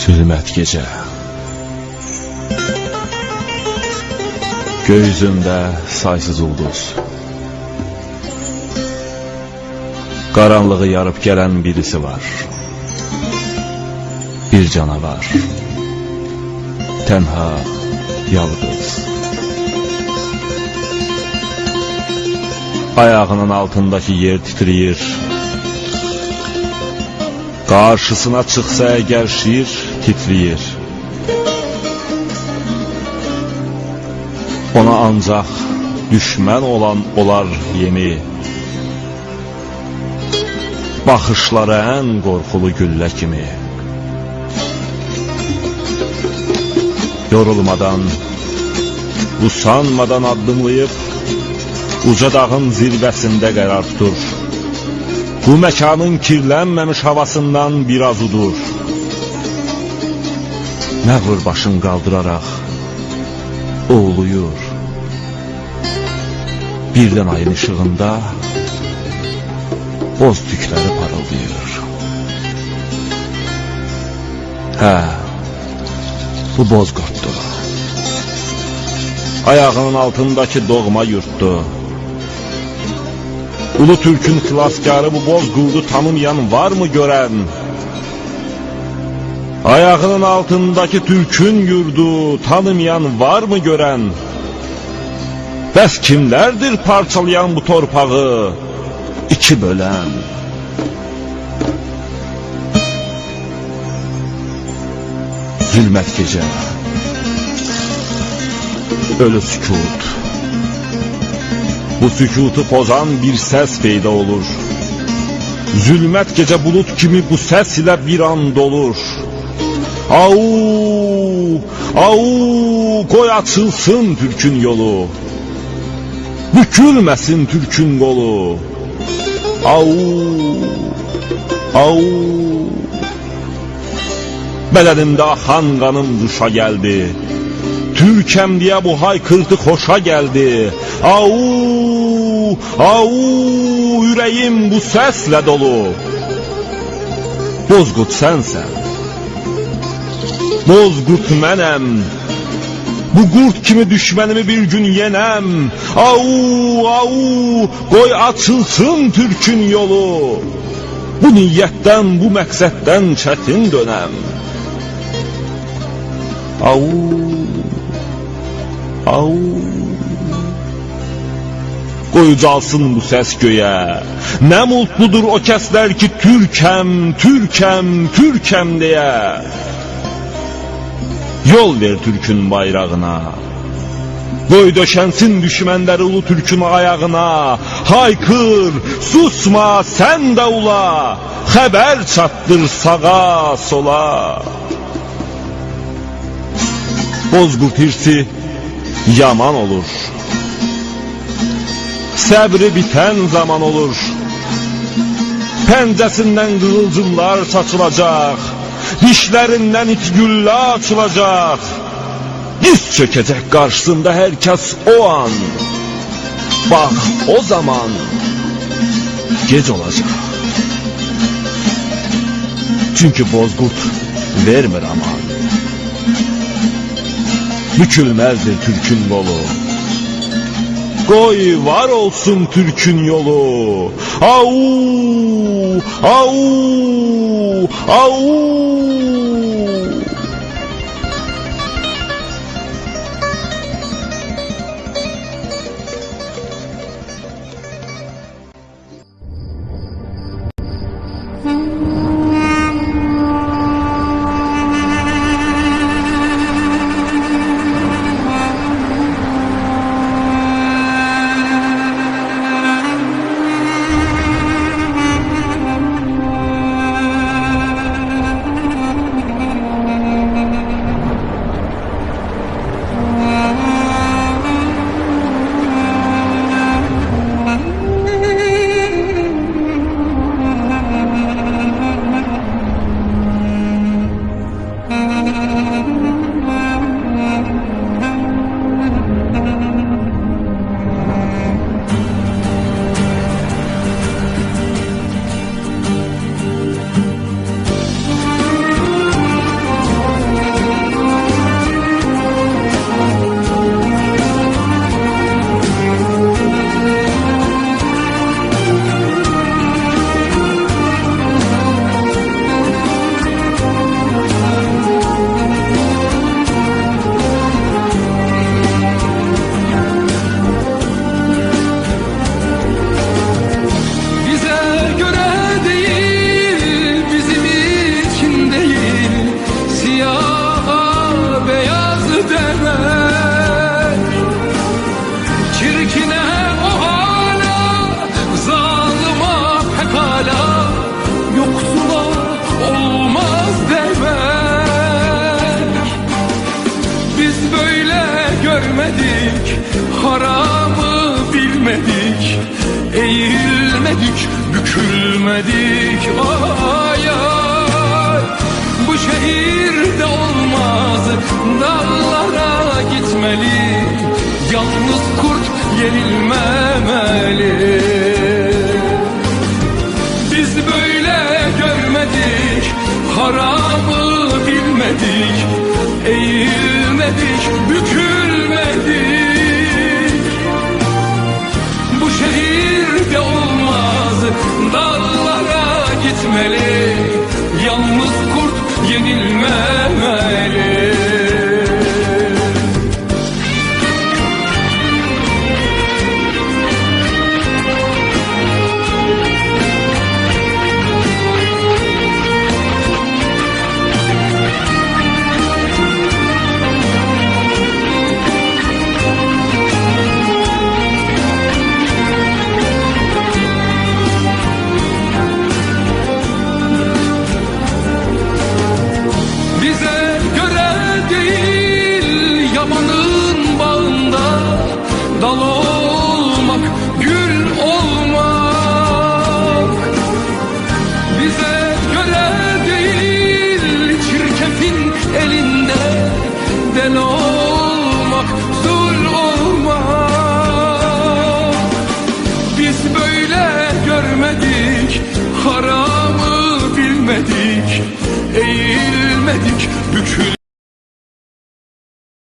Zülmət gecə gökyüzündə saysız ulduz, qaranlığı yarıb gələn birisi var. Bir canavar, tənha, yalqız. Ayağının altındakı yer titriyir. Qarşısına çıxsa əgər şir titriyir. Ona ancaq düşmən olan olar yemi. Baxışları ən qorxulu güllə kimi. Yorulmadan, usanmadan addımlayıb uca dağın zirvəsində qərar tutur. Bu məkanın kirlənməmiş havasından biraz udur. Nə vur başın qaldıraraq oğluyur. Birdən ayın işığında boz tükləri parıldayır. Hə, bu Bozqurddur. Ayağının altındakı doğma yurtdur. Ulu Türk'ün xilaskarı bu Bozqurdu tanımayan var mı görən? Ayağının altındaki Türk'ün yurdu tanımayan var mı görən? Bəs kimlərdir parçalayan bu torpağı iki bölən? Zülmət gecə, ölü sükut. Bu sükutu pozan bir səs peyda olur. Zülmət gecə bulut kimi bu səs ilə bir an dolur. Au, au, qoy açılsın Türk'ün yolu. Bükülməsin Türk'ün qolu. Au, au. Bədənimdə axan qanım duşa gəldi. Türkəm deyə bu haykırtı xoşa gəldi. Au, au, ürəyim bu səslə dolu. Bozqurd sənsən, Bozqurd mənəm. Bu qurd kimi düşmənimi bir gün yenəm. Au, au, qoy açılsın Türk'ün yolu. Bu niyyətdən, bu məqsəddən çətin dönəm. Au, au. Qoy ucalsın bu səs göyə. Nə mutludur o kəslər ki Türkəm, Türkəm, Türkəm deyə. Yol ver Türk'ün bayrağına. Qoy döşənsin düşmənləri ulu Türk'ün ayağına. Haykır, susma, sən də ula. Xəbər çatdır sağa, sola. Bozqurd hirsi yaman olur. Səbri bitən zaman olur. Pəncəsindən qığılcımlar saçılacaq. Dişlərindən it güllə açılacaq. Diz çökəcək qarşısında hər kəs o an. Bax o zaman gec olacaq. Çünki Bozqurd vermir aman. Bükülməzdir Türk'ün qolu. Qoy var olsun Türk'ün yolu. Au, au, au. eğilmedik, bükülmedik. Ay ay, bu şehirde olmaz, dağlara gitmeli, yalnız kurt yenilmemeli. Biz böyle görmedik, haramı bilmedik, eğilmedik, bükülmedik. Bu şehirde olmaz, dağlara gitmeli, yalnız kurt yenilmemeli. Bize göre değil, yabanın bağında dal olmak